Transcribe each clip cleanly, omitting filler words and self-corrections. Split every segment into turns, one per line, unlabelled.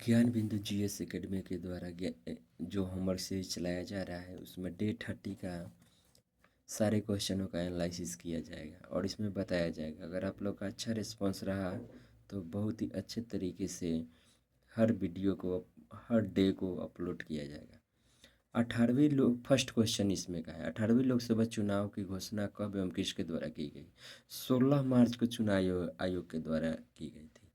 ज्ञान बिंदु GS academy के द्वारा जो होमवर्क सीरीज चलाया जा रहा है उसमें डे 30 का सारे क्वेश्चनों का एनालिसिस किया जाएगा और इसमें बताया जाएगा। अगर आप लोग का अच्छा रिस्पांस रहा तो बहुत ही अच्छे तरीके से हर वीडियो को हर डे को अपलोड किया जाएगा। 18वीं लोग फर्स्ट क्वेश्चन इसमें का है, 18वीं लोकसभा चुनाव की घोषणा कब एवं किसके द्वारा की गई? 16 मार्च को चुनाव आयोग के द्वारा की गई थी।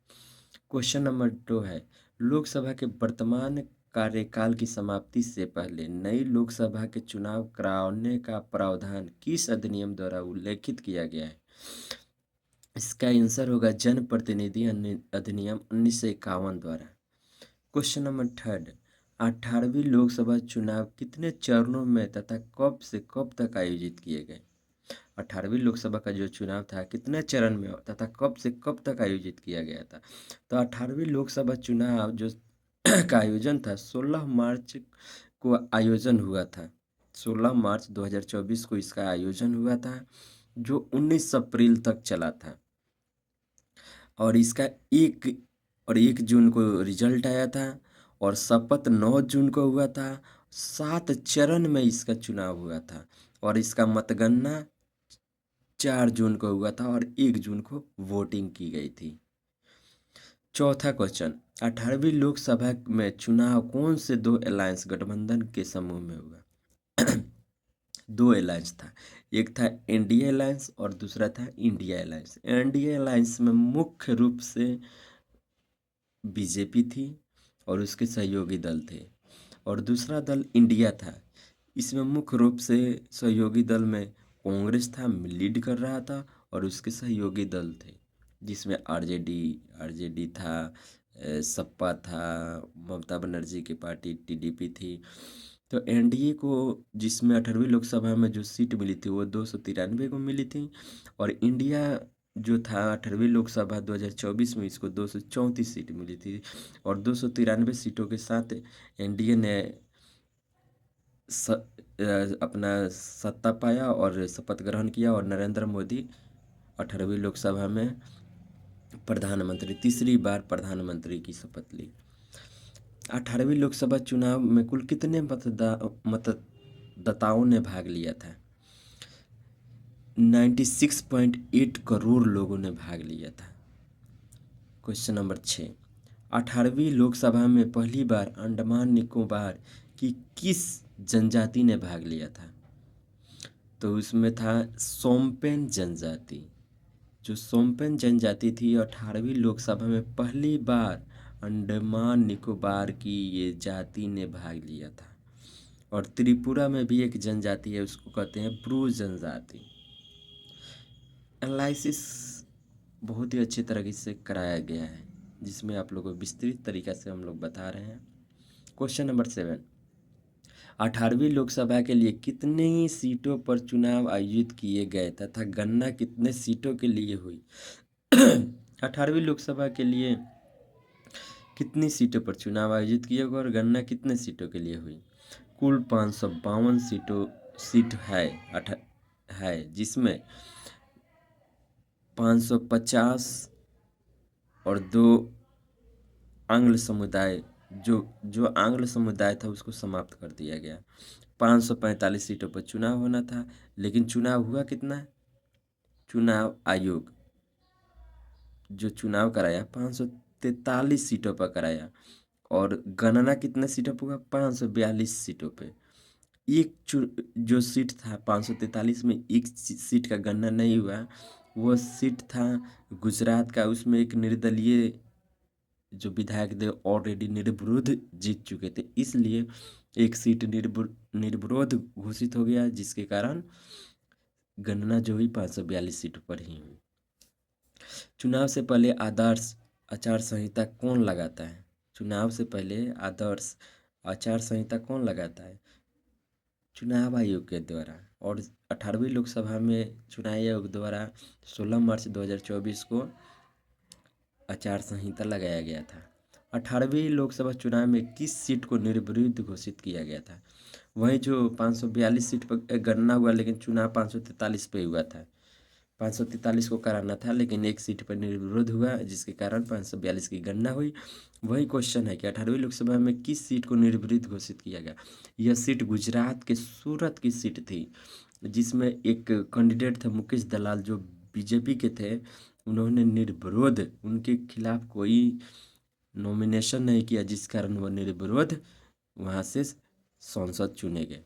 क्वेश्चन नंबर 2 है, लोकसभा के वर्तमान कार्यकाल की समाप्ति से पहले नई लोकसभा के चुनाव कराने का प्रावधान किस अधिनियम द्वारा उल्लेखित किया गया है? इसका आंसर होगा जनप्रतिनिधि अधिनियम 1951 द्वारा। क्वेश्चन नंबर 3, 18वीं लोकसभा चुनाव कितने चरणों में तथा कब से कब तक आयोजित किए गए? 18वीं लोकसभा का जो चुनाव था कितने चरण में तथा कब से कब तक आयोजित किया गया था? तो 18वीं लोकसभा चुनाव जो का आयोजन था 16 मार्च को आयोजन हुआ था। 16 मार्च 2024 को इसका आयोजन हुआ था जो 19 अप्रैल तक चला था और इसका 1 जून को रिजल्ट आया था और शपथ 9 जून को हुआ था। 7 चरण में इसका चुनाव हुआ था और इसका मतगणना 4 जून को हुआ था और 1 जून को वोटिंग की गई थी। चौथा क्वेश्चन, 18वीं लोकसभा में चुनाव कौन से 2 अलायंस गठबंधन के समूह में हुआ? 2 अलायंस था, एक था एनडीए अलायंस और दूसरा था इंडिया अलायंस। एनडीए अलायंस में मुख्य रूप से बीजेपी थी और उसके सहयोगी दल थे और दूसरा दल इंडिया था। इसमें मुख्य रूप से सहयोगी दल में कांग्रेस था, लीड कर रहा था और उसके सहयोगी दल थे जिसमें आरजेडी था, सपा था, ममता बनर्जी की पार्टी टीडीपी थी। तो एनडीए को जिसमें 18वीं लोकसभा में जो सीट मिली थी वो 293 को मिली थी और इंडिया जो था 18वीं लोकसभा 2024 में इसको 234 सीट मिली थी और 293 सीटों के साथ एनडीए ने अपना सत्ता पाया और शपथ ग्रहण किया और नरेंद्र मोदी 18वीं लोकसभा में प्रधानमंत्री तीसरी बार प्रधानमंत्री की शपथ ली। 18वीं लोकसभा चुनाव में कुल कितने मतदाताओं ने भाग लिया था? 96.8 करोड़ लोगों ने भाग लिया था। क्वेश्चन नंबर 6, 18वीं लोकसभा में पहली बार अंडमान निकोबार की किस जनजाति ने भाग लिया था? तो उसमें था सोम्पेन जनजाति। जो सोम्पेन जनजाति थी 18वीं लोकसभा में पहली बार अंडमान निकोबार की ये जाति ने भाग लिया था। और त्रिपुरा में भी एक जनजाति है, उसको कहते हैं ब्रू जनजाति। एनालिसिस बहुत ही अच्छी तरीके से कराया गया है जिसमें आप लोगों को विस्तृत तरीका से हम लोग बता रहे हैं। क्वेश्चन नंबर 7, 18वीं लोकसभा के लिए कितनी सीटों पर चुनाव आयोजित किए गए तथा गणना कितने सीटों के लिए हुई? 18वीं लोकसभा के लिए कितनी सीटों पर चुनाव आयोजित किए गए और गणना कितने सीटों के लिए हुई? कुल 552 सीट है जिसमें 550 और 2 आंग्ल समुदाय जो आंग्ल समुदाय था उसको समाप्त कर दिया गया। 545 सीटों पर चुनाव होना था लेकिन चुनाव हुआ कितना? चुनाव आयोग जो चुनाव कराया 543 सीटों पर कराया और गणना कितने सीटों पर हुआ? 542 सीटों पे। जो सीट था 543 में एक सीट का गणना नहीं हुआ, वो सीट था गुजरात का। उसमें एक निर्दलीय जो विधायक थे ऑलरेडी निर्विरोध जीत चुके थे, इसलिए एक सीट निर्विरोध घोषित हो गया जिसके कारण गणना जो हुई 542 सीटों पर ही हुई। चुनाव से पहले आदर्श आचार संहिता कौन लगाता है? चुनाव से पहले आदर्श आचार संहिता कौन लगाता है? चुनाव आयोग के द्वारा। और 18वीं लोकसभा में चुनाव आयोग द्वारा 16 मार्च 2024 को आचार संहिता लगाया गया था। 18वीं लोकसभा चुनाव में किस सीट को निर्विरोध घोषित किया गया था? वही जो 542 सीट पर गणना हुआ लेकिन चुनाव 543 पे हुआ था। 543 को कराना था, लेकिन एक सीट पर निर्विरोध हुआ, जिसके कारण 542 की गणना हुई। वही क्वेश्चन है कि 18वीं लोकसभा में किस सीट को निर्विरोध घोषित किया गया। यह सीट गुजरात के सूरत की सीट थी, जिसमें एक कैंडिडेट थे मुकेश दलाल, जो बीजेपी के थे। उन्होंने निर्विरोध, उनके खिलाफ कोई नॉमिनेशन नहीं किया, जिस कारण वह निर्विरोध वहाँ से सांसद चुने गए।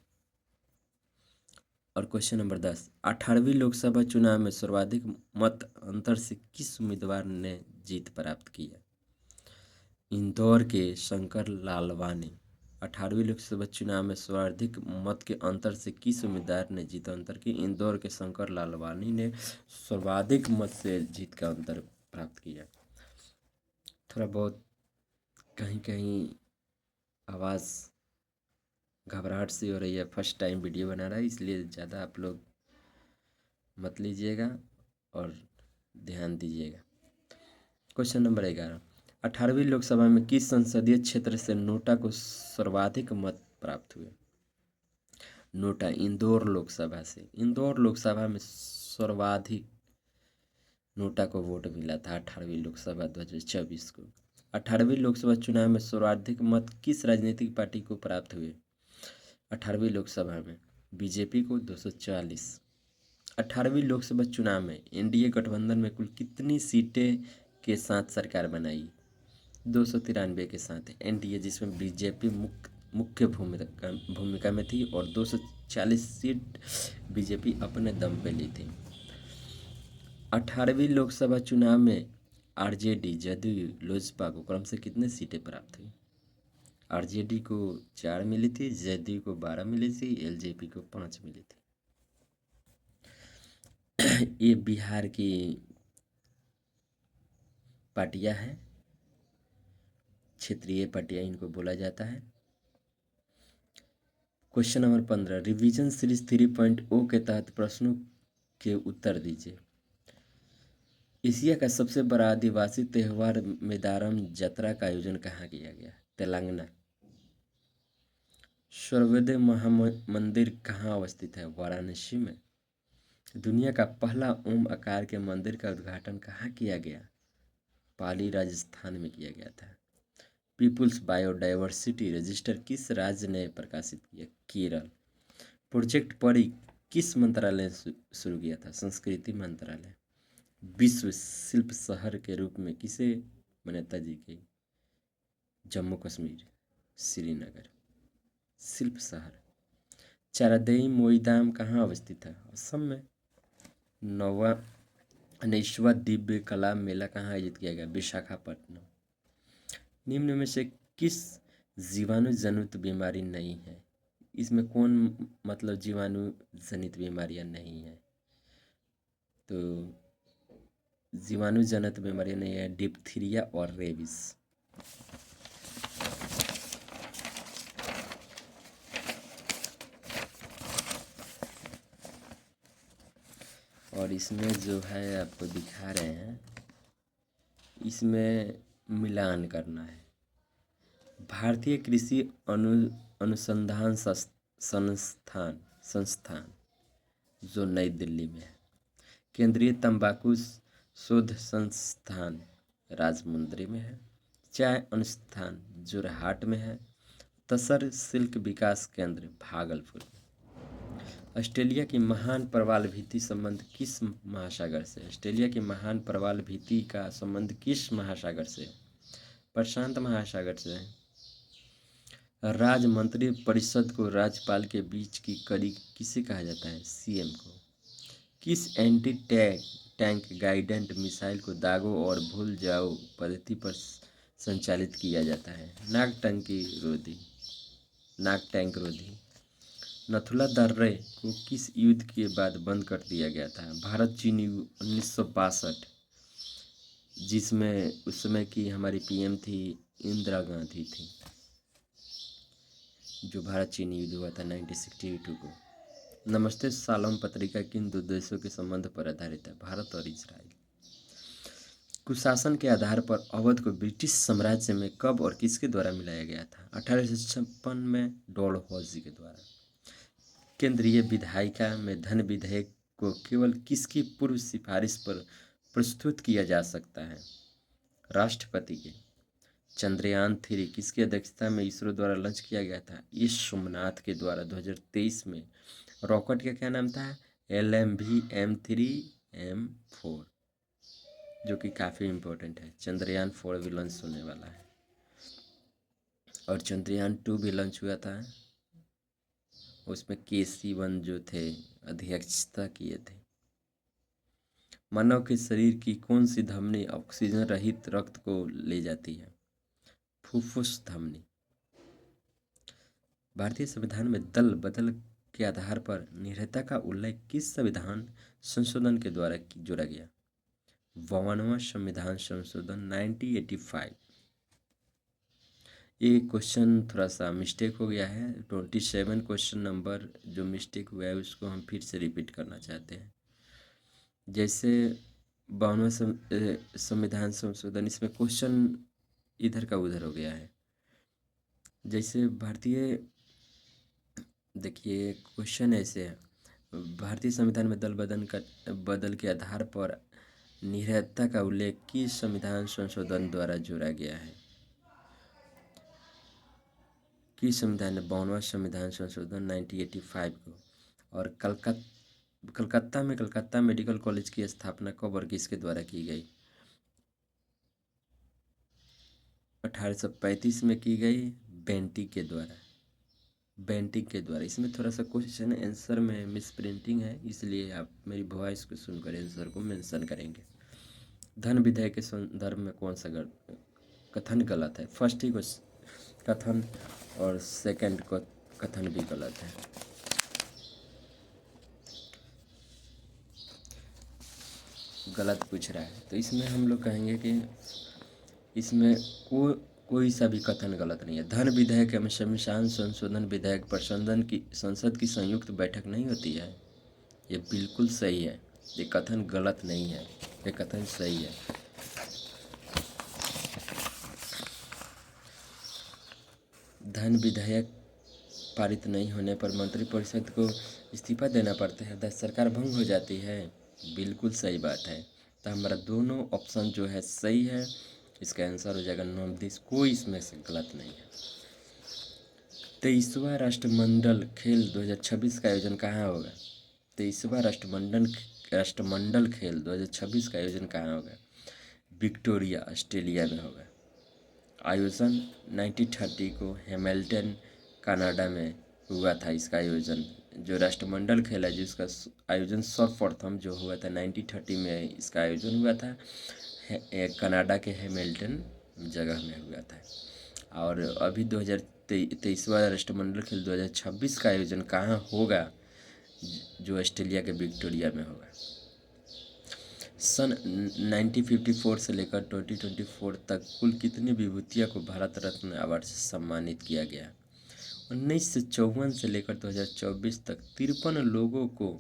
और क्वेश्चन नंबर 10, 18वीं लोकसभा चुनाव में सर्वाधिक मत अंतर से किस उम्मीदवार ने जीत प्राप्त की है। इंदौर के शंकर लालवानी। 18वीं लोकसभा चुनाव में सर्वाधिक मत के अंतर से किस उम्मीदवार ने जीत अंतर की। इंदौर के शंकर लालवानी ने सर्वाधिक मत से जीत का अंतर प्राप्त किया। थोड़ा बहुत कहीं कहीं आवाज़ घबराहट सी हो रही है, फर्स्ट टाइम वीडियो बना रहा है, इसलिए ज़्यादा आप लोग मत लीजिएगा और ध्यान दीजिएगा। क्वेश्चन नंबर 11, 18वीं लोकसभा में किस संसदीय क्षेत्र से नोटा को सर्वाधिक मत प्राप्त हुए। नोटा इंदौर लोकसभा से। इंदौर लोकसभा में सर्वाधिक नोटा को वोट मिला था 18वीं लोकसभा 2024 को। 18वीं लोकसभा चुनाव में सर्वाधिक मत किस राजनीतिक पार्टी को प्राप्त हुए। 18वीं लोकसभा में बीजेपी को 240। 18वीं लोकसभा चुनाव में एनडीए गठबंधन में कुल कितनी सीटें के साथ सरकार बनाई। 293 के साथ एनडीए, जिसमें बीजेपी मुख्य भूमिका में थी और 240 सीट बीजेपी अपने दम पे ली थी। 18वीं लोकसभा चुनाव में आरजेडी, जदयू, लोजपा को क्रम से कितने सीटें प्राप्त हुई। आरजेडी को 4 मिली थी, जदयू को 12 मिली थी, एलजेपी को 5 मिली थी। ये बिहार की पार्टियां हैं, क्षेत्रीय पार्टियां इनको बोला जाता है। क्वेश्चन नंबर 15, रिवीजन सीरीज 3.0 के तहत प्रश्नों के उत्तर दीजिए। एशिया का सबसे बड़ा आदिवासी त्यौहार मेदारम जात्रा का आयोजन कहाँ किया गया। तेलंगाना। सूर्योदय महामंदिर कहाँ अवस्थित है। वाराणसी में। दुनिया का पहला ओम आकार के मंदिर का उद्घाटन कहाँ किया गया। पाली, राजस्थान में किया गया था। पीपुल्स बायोडाइवर्सिटी रजिस्टर किस राज्य ने प्रकाशित किया। केरल। प्रोजेक्ट परी किस मंत्रालय ने शुरू किया था। संस्कृति मंत्रालय। विश्व शिल्प शहर के रूप में किसे मान्यता दी गई। जम्मू कश्मीर, श्रीनगर। शिल्प शहर। चारादेई मोईदाम कहाँ अवस्थित है। असम में। 19वां दिव्य कला मेला कहाँ आयोजित किया गया। विशाखापट्टनम। निम्न में से किस जीवाणु जनित बीमारी नहीं है। इसमें कौन मतलब जीवाणु जनित बीमारियां नहीं है। तो जीवाणु जनित बीमारियां नहीं है, डिप्थीरिया और रेबीज। और इसमें जो है आपको दिखा रहे हैं, इसमें मिलान करना है। भारतीय कृषि अनुसंधान संस्थान जो नई दिल्ली में है। केंद्रीय तंबाकू शोध संस्थान राजमुंद्री में है। चाय अनुसंधान जोरहाट में है। तसर सिल्क विकास केंद्र भागलपुर में। ऑस्ट्रेलिया की महान प्रवाल भित्ति संबंध किस महासागर से। ऑस्ट्रेलिया की महान प्रवाल भित्ति का संबंध किस महासागर से। प्रशांत महासागर से है। राज्य मंत्री परिषद को राज्यपाल के बीच की कड़ी किसे कहा जाता है। सीएम को। किस एंटी टैंक गाइडेंट मिसाइल को दागो और भूल जाओ पद्धति पर संचालित किया जाता है। नाग टैंक रोधी। नथुला दर्रे को किस युद्ध के बाद बंद कर दिया गया था। भारत चीन युद्ध 1962, जिसमें उस समय की हमारी पीएम थी इंदिरा गांधी थी। जो भारत चीन युद्ध हुआ था 1962 को। नमस्ते सालम पत्रिका किन दो देशों के संबंध पर आधारित है। भारत और इजराइल। कुशासन के आधार पर अवध को ब्रिटिश साम्राज्य में कब और किसके द्वारा मिलाया गया था। 1856 में डॉलहौजी के द्वारा। केंद्रीय विधायिका में धन विधेयक को केवल किसकी पूर्व सिफारिश पर प्रस्तुत किया जा सकता है? राष्ट्रपति के। चंद्रयान-3 किसकी अध्यक्षता में इसरो द्वारा लॉन्च किया गया था? एस सोमनाथ के द्वारा 2023 में। रॉकेट का क्या नाम था? LMV-M3M4, जो कि काफ़ी इम्पोर्टेंट है। चंद्रयान-4 भी लॉन्च होने वाला है और चंद्रयान-2 भी लॉन्च हुआ था। उसमें KC-1 जो थे अध्यक्षता किए थे। मानव के शरीर की कौन सी धमनी ऑक्सीजन रहित रक्त को ले जाती है? फुफ्फुस धमनी। भारतीय संविधान में दल बदल के आधार पर निरहता का उल्लेख किस संविधान संशोधन के द्वारा जोड़ा गया? 52वां संविधान संशोधन 1985। ये क्वेश्चन थोड़ा सा मिस्टेक हो गया है। 27 क्वेश्चन नंबर जो मिस्टेक हुआ है उसको हम फिर से रिपीट करना चाहते हैं। जैसे 52वां संविधान संशोधन, इसमें क्वेश्चन इधर का उधर हो गया है। जैसे भारतीय, देखिए क्वेश्चन ऐसे है, भारतीय संविधान में दल बदल के आधार पर निरहता का उल्लेख किस संविधान संशोधन द्वारा जोड़ा गया है? किस संविधान ने? 52वां संविधान संशोधन 1985 को। और कलकत्ता मेडिकल कॉलेज की स्थापना कब और किसके द्वारा की गई? 1835 में की गई, बेंटिक के द्वारा। इसमें थोड़ा सा क्वेश्चन आंसर में मिस प्रिंटिंग है, इसलिए आप मेरी वॉइस को सुनकर आंसर को मेंशन करेंगे। धन विधेयक के संदर्भ में कौन सा कथन गलत है? फर्स्ट ही कथन और सेकंड कथन भी गलत है। गलत पूछ रहा है तो इसमें हम लोग कहेंगे कि इसमें कोई सा भी कथन गलत नहीं है। धन विधेयक एवं संविधान संशोधन विधेयक पर संसद की संयुक्त बैठक नहीं होती है, ये बिल्कुल सही है। ये कथन गलत नहीं है, ये कथन सही है। धन विधेयक पारित नहीं होने पर मंत्रिपरिषद को इस्तीफा देना पड़ता है, सरकार भंग हो जाती है, बिल्कुल सही बात है। तो हमारा दोनों ऑप्शन जो है सही है, इसका आंसर हो जाएगा नॉर्थ। कोई इसमें से गलत नहीं है। 23वां राष्ट्रमंडल खेल 2026 का आयोजन कहाँ होगा? 23वां राष्ट्रमंडल खेल 2026 का आयोजन कहाँ होगा? विक्टोरिया, ऑस्ट्रेलिया में होगा। आयोजन 1930 को हैमिल्टन, कनाडा में हुआ था। इसका आयोजन जो राष्ट्रमंडल खेल है जिसका आयोजन सर्वप्रथम जो हुआ था 1930 में, इसका आयोजन हुआ था कनाडा के हैमिल्टन जगह में हुआ था। और अभी 2023वां राष्ट्रमंडल खेल 2026 का आयोजन कहाँ होगा? जो ऑस्ट्रेलिया के विक्टोरिया में होगा। सन 1954 से लेकर 2024 तक कुल कितनी विभूतियों को भारत रत्न अवार्ड से सम्मानित किया गया? 1954 से लेकर 2024 तक 53 लोगों को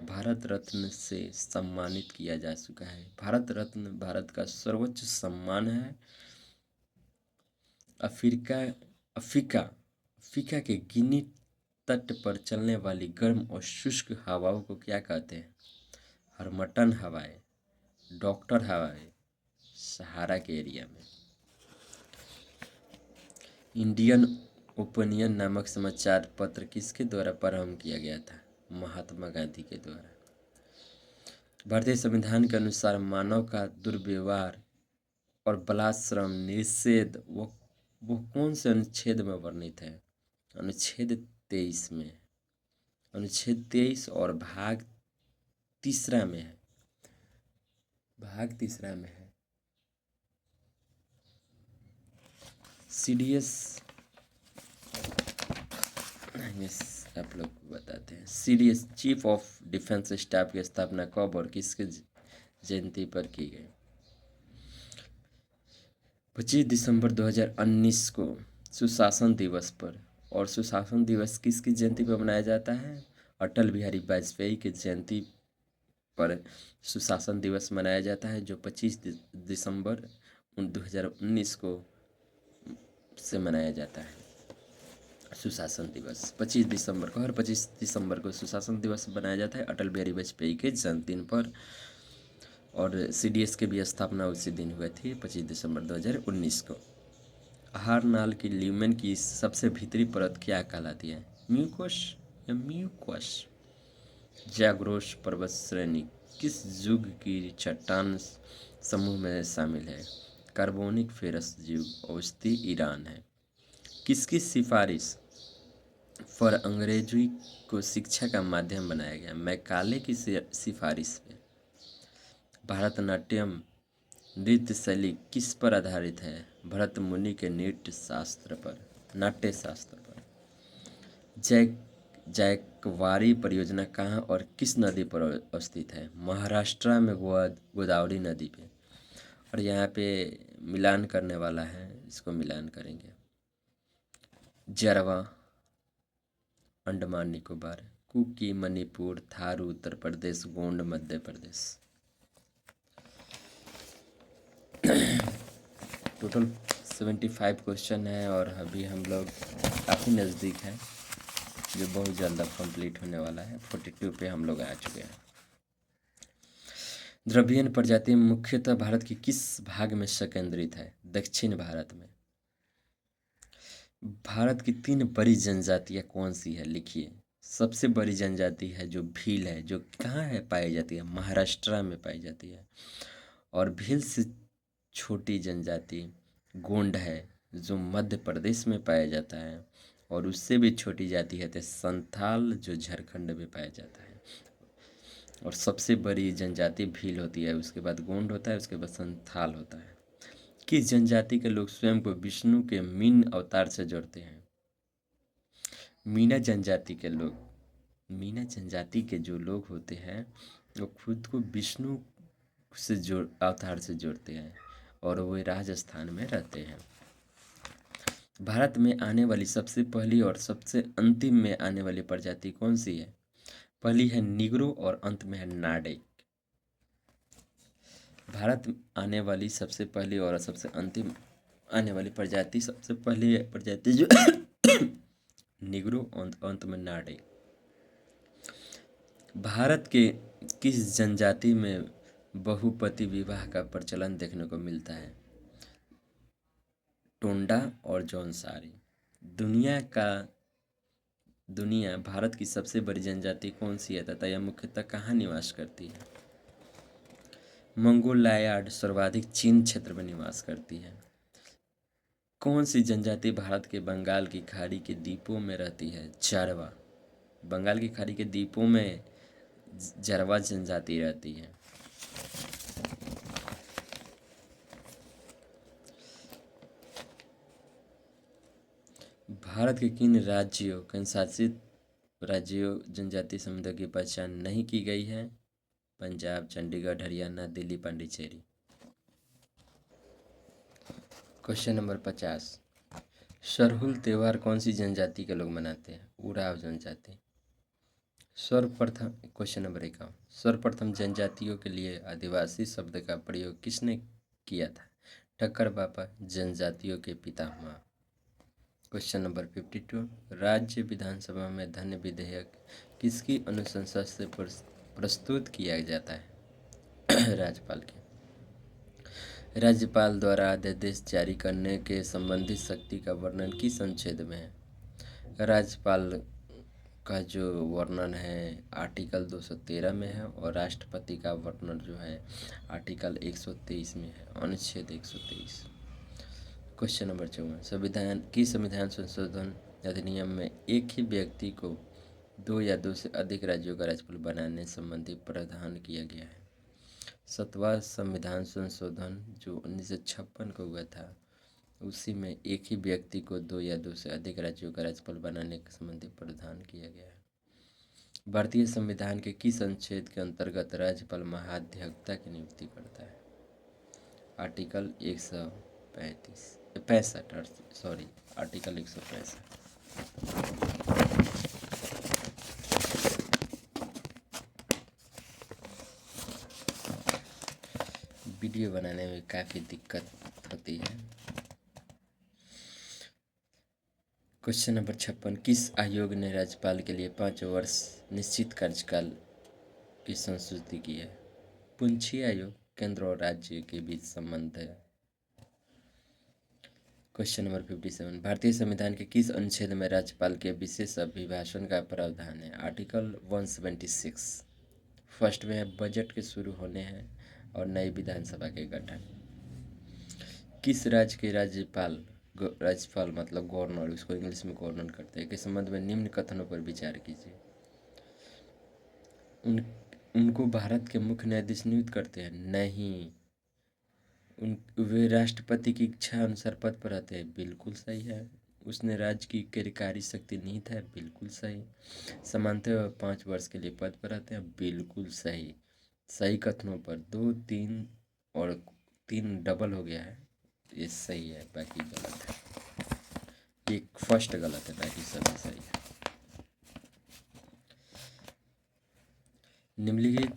भारत रत्न से सम्मानित किया जा चुका है। भारत रत्न भारत का सर्वोच्च सम्मान है। अफ्रीका के गिनी तट पर चलने वाली गर्म और शुष्क हवाओं को क्या कहते हैं? हर्मटन हवाएं, डॉक्टर हवाएं, सहारा के एरिया में। इंडियन ओपिनियन नामक समाचार पत्र किसके द्वारा प्रारंभ किया गया था? महात्मा गांधी के द्वारा। भारतीय संविधान के अनुसार मानव का दुर्व्यवहार और बलात्श्रम निषेध वो कौन से अनुच्छेद में वर्णित है? अनुच्छेद 23 में। अनुच्छेद 23 और भाग तीसरा में है। CDS आप लोग को बताते हैं। CDS chief of defence staff की स्थापना कब और किसके जयंती पर की गई? 25 दिसंबर 2019 को सुशासन दिवस पर। और सुशासन दिवस किसकी जयंती पर मनाया जाता है? अटल बिहारी वाजपेयी की जयंती पर सुशासन दिवस मनाया जाता है, जो 25 दिसंबर 2019 को से मनाया जाता है। सुशासन दिवस 25 दिसंबर को, हर 25 दिसंबर को सुशासन दिवस बनाया जाता है अटल बिहारी वाजपेयी के जन्मदिन पर। और CDS की भी स्थापना उसी दिन हुई थी 25 दिसंबर 2019 को। आहार नाल की ल्यूमेन की सबसे भीतरी परत क्या कहलाती है? म्यूकोस या म्यूकोस। जाग्रोस पर्वत श्रेणी किस युग की चट्टान समूह में शामिल है? कार्बोनिक फेरस युग। औस्ती ईरान है। किसकी सिफारिश पर अंग्रेजी को शिक्षा का माध्यम बनाया गया? मैकाले की सिफारिश पे। भारतनाट्यम नृत्य शैली किस पर आधारित है? भरत मुनि के नृत्य शास्त्र पर, नाट्य शास्त्र पर। जायकवाड़ी परियोजना कहाँ और किस नदी पर अवस्थित है? महाराष्ट्र में गोदावरी नदी पे। और यहाँ पे मिलान करने वाला है, इसको मिलान करेंगे। Jarawa Andaman Nicobar, cookie Manipur, Tharu Uttar Pradesh, Gond Madhya Pradesh. Total 75 question है और अभी हम लोग काफ़ी नज़दीक हैं, जो बहुत जल्द अब कंप्लीट होने वाला है। 42 पे हम लोग आ चुके हैं। द्रविड़ीय प्रजाति मुख्यतः भारत के किस भाग में संकेंद्रित है? दक्षिण भारत में। भारत की 3 बड़ी जनजातियाँ कौन सी है? लिखिए। सबसे बड़ी जनजाति है जो भील है, जो कहाँ है पाई जाती है? महाराष्ट्र में पाई जाती है। और भील से छोटी जनजाति गोंड है, जो मध्य प्रदेश में पाया जाता है। और उससे भी छोटी जाति है तो संथाल, जो झारखंड में पाया जाता है। और सबसे बड़ी जनजाति भील होती है, उसके बाद गोंड होता है, उसके बाद संथाल होता है। किस जनजाति के लोग स्वयं को विष्णु के मीन अवतार से जोड़ते हैं? मीना जनजाति के लोग, मीना जनजाति के जो लोग होते हैं वो खुद को विष्णु से जोड़ अवतार से जोड़ते हैं और वे राजस्थान में रहते हैं। भारत में आने वाली सबसे पहली और सबसे अंतिम में आने वाली प्रजाति कौन सी है? पहली है निग्रो और अंत में है नार्डिक। भारत में आने वाली सबसे पहली और सबसे अंतिम आने वाली प्रजाति, सबसे पहली प्रजाति जो निग्रो और अंत में नार्डिक। भारत के किस जनजाति में बहुपति विवाह का प्रचलन देखने को मिलता है? टोंडा और जौनसारी। भारत की सबसे बड़ी जनजाति कौन सी है तथा यह मुख्यतः कहाँ निवास करती है? मंगोलायड सर्वाधिक चीन क्षेत्र में निवास करती है। कौन सी जनजाति भारत के बंगाल की खाड़ी के द्वीपों में रहती है? जारवा। बंगाल की खाड़ी के द्वीपों में जारवा जनजाति रहती है। भारत के किन राज्यों, केंद्रशासित राज्यों जनजातीय समुदाय की पहचान नहीं की गई है? पंजाब, चंडीगढ़, हरियाणा, दिल्ली, पांडिचेरी। Question number 50। सरहुल त्यौहार कौन सी जनजाति के लोग मनाते हैं? उराव जनजाति। सर्वप्रथम क्वेश्चन नंबर 51। सर्वप्रथम जनजातियों के लिए आदिवासी शब्द का प्रयोग किसने किया था? ठक्कर बाबा, जनजातियों के पितामह। Question number 52। राज्य विधानसभा में धन विधेयक किसकी अनुशंसा से प्रस्तुत किया जाता है? राज्यपाल के। राज्यपाल द्वारा अध्यादेश जारी करने के संबंधित शक्ति का वर्णन किस अनुच्छेद में है? राज्यपाल का जो वर्णन है आर्टिकल 213 में है और राष्ट्रपति का वर्णन जो है आर्टिकल 123 में है, अनुच्छेद 123। Question number 54। संविधान संशोधन अधिनियम में एक ही व्यक्ति को 2 या 2 से अधिक राज्यों का राज्यपाल बनाने संबंधी प्रावधान किया गया है? 7वां संविधान संशोधन जो 1956 को हुआ था, उसी में एक ही व्यक्ति को 2 या 2 से अधिक राज्यों का राज्यपाल बनाने के संबंधी प्रावधान किया गया है। भारतीय संविधान के किस अनुच्छेद के अंतर्गत राज्यपाल महाधिवक्ता की नियुक्ति करता है? Article 165 article 165। वीडियो बनाने में काफ़ी दिक्कत होती है। क्वेश्चन नंबर 56, किस आयोग ने राज्यपाल के लिए 5 वर्ष निश्चित कार्यकाल की संस्तुति की है? पुंछी आयोग। केंद्र और राज्य के बीच संबंध है। क्वेश्चन नंबर 57, भारतीय संविधान के किस अनुच्छेद में राज्यपाल के विशेष अभिभाषण का प्रावधान है? आर्टिकल 176। फर्स्ट में बजट के शुरू होने हैं और नई विधानसभा के गठन। किस राज्य के राज्यपाल मतलब गवर्नर, उसको इंग्लिश में गवर्नर करते हैं, के संबंध में निम्न कथनों पर विचार कीजिए। उनको भारत के मुख्य न्यायाधीश नियुक्त करते हैं? नहीं, वे राष्ट्रपति की इच्छा अनुसार पद पर रहते हैं। बिल्कुल सही है। उसने राज्य की कार्यकारी शक्ति निहित है। बिल्कुल सही। सामान्यतः 5 वर्ष के लिए पद पर रहते हैं। बिल्कुल सही। सही कथनों पर 2, 3 और 3 डबल हो गया है, ये सही है, बाकी गलत है। एक फर्स्ट गलत है, बाकी सभी सही है। निम्नलिखित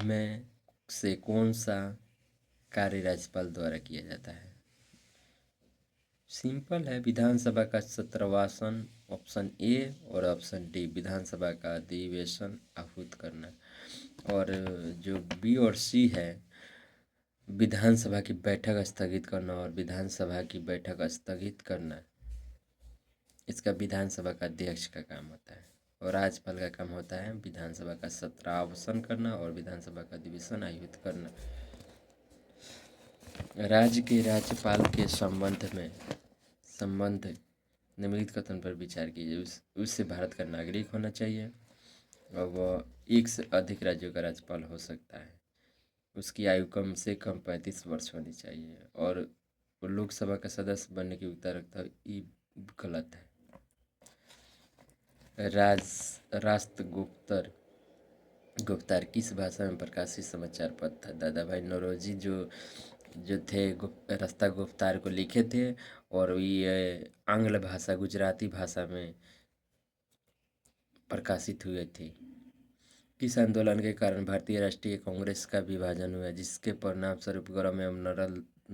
में से कौन सा कार्य राज्यपाल द्वारा किया जाता है? सिंपल है, विधानसभा का सत्रवासन, ऑप्शन ए, और ऑप्शन डी विधानसभा का अधिवेशन आहूत करना। और जो बी और सी है, विधानसभा की बैठक स्थगित करना और विधानसभा की बैठक स्थगित करना, इसका विधानसभा का अध्यक्ष का काम होता है। और राज्यपाल का काम होता है विधानसभा का सत्रावसान करना और विधानसभा का अधिवेशन आयोजित करना। राज्य के राज्यपाल के संबंध निम्नलिखित कथन पर विचार कीजिए। उससे भारत का नागरिक होना चाहिए और वह एक से अधिक राज्यों का राज्यपाल हो सकता है। उसकी आयु कम से कम 35 वर्ष होनी चाहिए और वो लोकसभा का सदस्य बनने की योग्यता रखता है। ये गलत है। राष्ट्रगुप्तर गुप्तार किस भाषा में प्रकाशित समाचार पत्र था? दादा भाई नौरोजी जो थे रास्ता गुप्तार को लिखे थे और ये आंग्ल भाषा, गुजराती भाषा में प्रकाशित हुए थे। किस आंदोलन के कारण भारतीय राष्ट्रीय कांग्रेस का विभाजन हुआ, जिसके परिणाम स्वरूप गरम एवं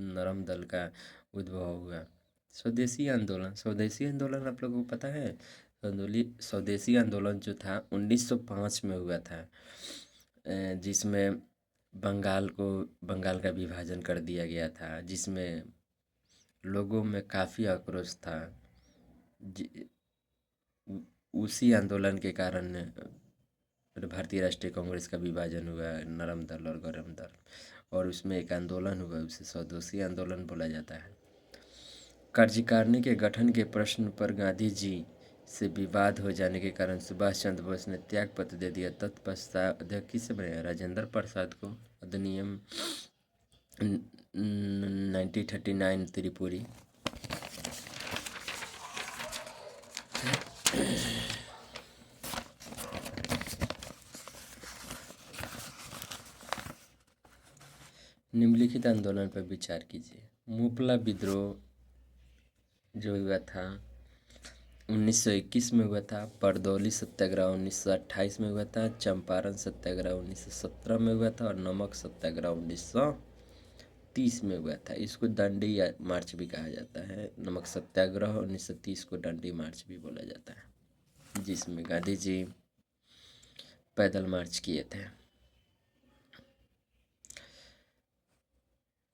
नरम दल का उद्भव हुआ? स्वदेशी आंदोलन। स्वदेशी आंदोलन आप लोगों को पता है? स्वदेशी आंदोलन जो था 1905 में हुआ था, जिसमें बंगाल का विभाजन कर दिया गया था, जिसमें लोगों में काफ़ी आक्रोश था। उसी आंदोलन के कारण भारतीय राष्ट्रीय कांग्रेस का विभाजन हुआ, नरम दल और गरम दल, और उसमें एक आंदोलन हुआ, उसे स्वदेशी आंदोलन बोला जाता है। कार्यकारिणी के गठन के प्रश्न पर गांधी जी से विवाद हो जाने के कारण सुभाष चंद्र बोस ने त्याग पत्र दे दिया। तत्पश्चात अध्यक्ष किसे बनाया? राजेंद्र प्रसाद को। अधिनियम 1939 त्रिपुरी। निम्नलिखित आंदोलन पर विचार कीजिए। मुपला विद्रोह जो हुआ था 1921 में हुआ था, बरदौली सत्याग्रह 1928 में हुआ था, चंपारण सत्याग्रह 1917 में हुआ था और नमक सत्याग्रह 1930 में हुआ था। इसको दांडी मार्च भी कहा जाता है। नमक सत्याग्रह 1930 को दांडी मार्च भी बोला जाता है, जिसमें गांधी जी पैदल मार्च किए थे।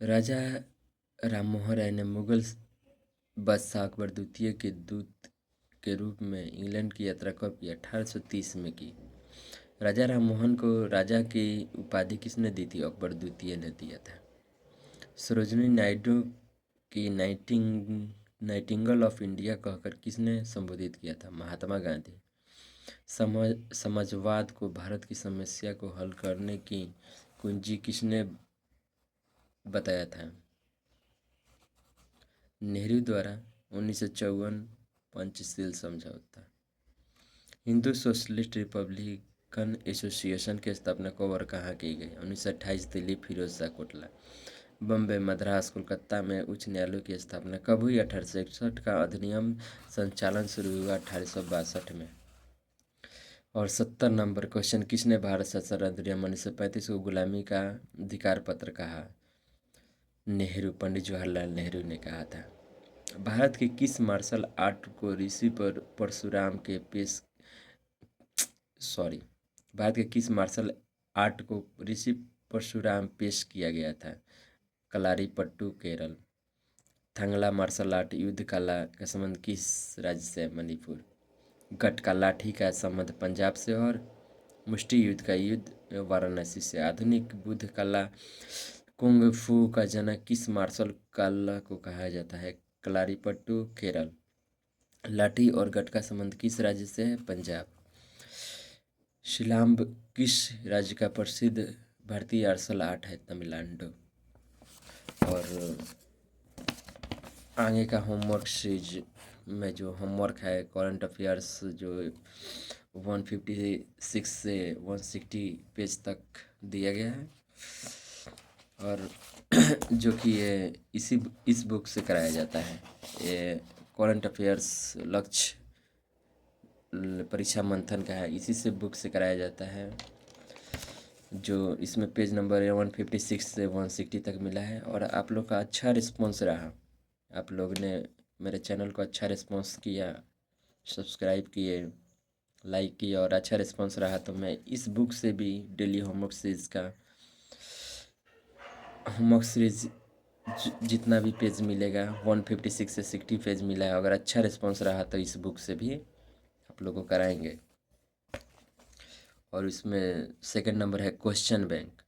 राजा राममोहन राय ने मुगल बादशाह अकबर द्वितीय के दूत के रूप में इंग्लैंड की यात्रा कब की? 1830 में की। राजा राममोहन को राजा की उपाधि किसने दी थी? अकबर द्वितीय ने दिया था। सरोजिनी नायडू की नाइटिंगेल ऑफ इंडिया कहकर किसने संबोधित किया था? महात्मा गांधी। समाजवाद को भारत की समस्या को हल करने की कुंजी किसने बताया था? नेहरू द्वारा। 1954 पंचशील समझौता। हिंदू सोशलिस्ट रिपब्लिकन एसोसिएशन की स्थापना कब और कहाँ की गई? 1928 दिल्ली, फिरोज शाह कोटला। बम्बई, मद्रास, कोलकाता में उच्च न्यायालयों की स्थापना कब हुई? 1861 का अधिनियम संचालन शुरू हुआ 1862 में। और 70 नंबर क्वेश्चन, किसने भारत शासन अधिनियम 1935 को गुलामी का अधिकार पत्र कहा? नेहरू, पंडित जवाहरलाल नेहरू ने कहा था। भारत के किस मार्शल आर्ट को ऋषि परशुराम के पेश सॉरी भारत के किस मार्शल आर्ट को ऋषि परशुराम पेश किया गया था? कलारीपट्टू केरल। थंगला मार्शल आर्ट युद्ध कला का संबंध किस राज्य से है? मणिपुर। गटका लाठी का संबंध पंजाब से और मुष्टि युद्ध का युद्ध वाराणसी से। आधुनिक बुद्ध कला कुंग फू का जनक किस मार्शल कला को कहा जाता है? कलारीपट्टू केरल। लाठी और गटका संबंध किस राज्य से है? पंजाब। शिलाम्ब किस राज्य का प्रसिद्ध भारतीय मार्शल आर्ट है? तमिलनाडु। और आगे का होमवर्क सीरीज में जो होमवर्क है करंट अफेयर्स जो 156 से 160 पेज तक दिया गया है और जो कि ये इस बुक से कराया जाता है। ये करंट अफेयर्स लक्ष्य परीक्षा मंथन का है, इसी से बुक से कराया जाता है। जो इसमें पेज नंबर 156 से 160 तक मिला है और आप लोग का अच्छा रिस्पॉन्स रहा। आप लोग ने मेरे चैनल को अच्छा रिस्पॉन्स किया, सब्सक्राइब किए, लाइक किया और अच्छा रिस्पॉन्स रहा तो मैं इस बुक से भी डेली होमवर्क सीरीज जितना भी पेज मिलेगा 156 से 60 पेज मिला है, अगर अच्छा रिस्पॉन्स रहा तो इस बुक से भी आप लोगों को कराएंगे। और इसमें सेकंड नंबर है क्वेश्चन बैंक,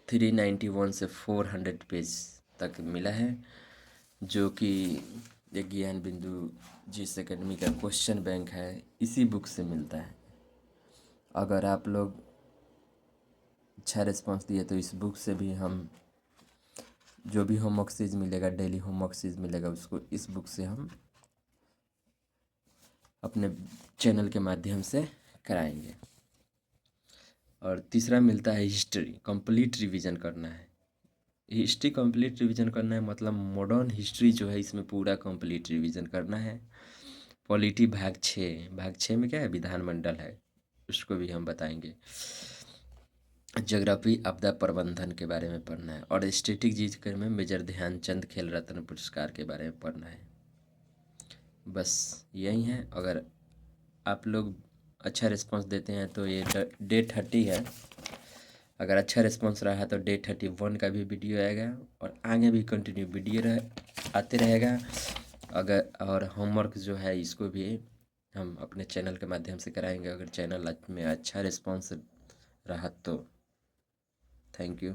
391 से 400 पेज तक मिला है, जो कि एक ज्ञान बिंदु जिस एकेडमी का क्वेश्चन बैंक है इसी बुक से मिलता है। अगर आप लोग अच्छा रिस्पांस दिए तो इस बुक से भी हम जो भी होमवर्क सीरीज मिलेगा, डेली होमवर्क सीरीज मिलेगा, उसको इस बुक से हम अपने चैनल के माध्यम से कराएंगे। और तीसरा मिलता है हिस्ट्री कंप्लीट रिवीजन करना है। हिस्ट्री कंप्लीट रिवीजन करना है मतलब मॉडर्न हिस्ट्री जो है इसमें पूरा कंप्लीट रिवीजन करना है। पॉलिटी भाग 6 में क्या है? विधानमंडल है, उसको भी हम बताएंगे। ज्योग्राफी आपदा प्रबंधन के बारे में पढ़ना है और स्टैटिक जीके में मेजर ध्यानचंद खेल रत्न पुरस्कार के बारे में पढ़ना है। बस यही है। अगर आप लोग अच्छा रिस्पांस देते हैं तो ये डे 30 है। अगर अच्छा रिस्पांस रहा तो डे 31 का भी वीडियो आएगा और आगे भी कंटिन्यू वीडियो आते रहेगा। अगर और होमवर्क जो है इसको भी हम अपने चैनल के माध्यम से कराएंगे, अगर चैनल में अच्छा रिस्पांस रहा तो। Thank you.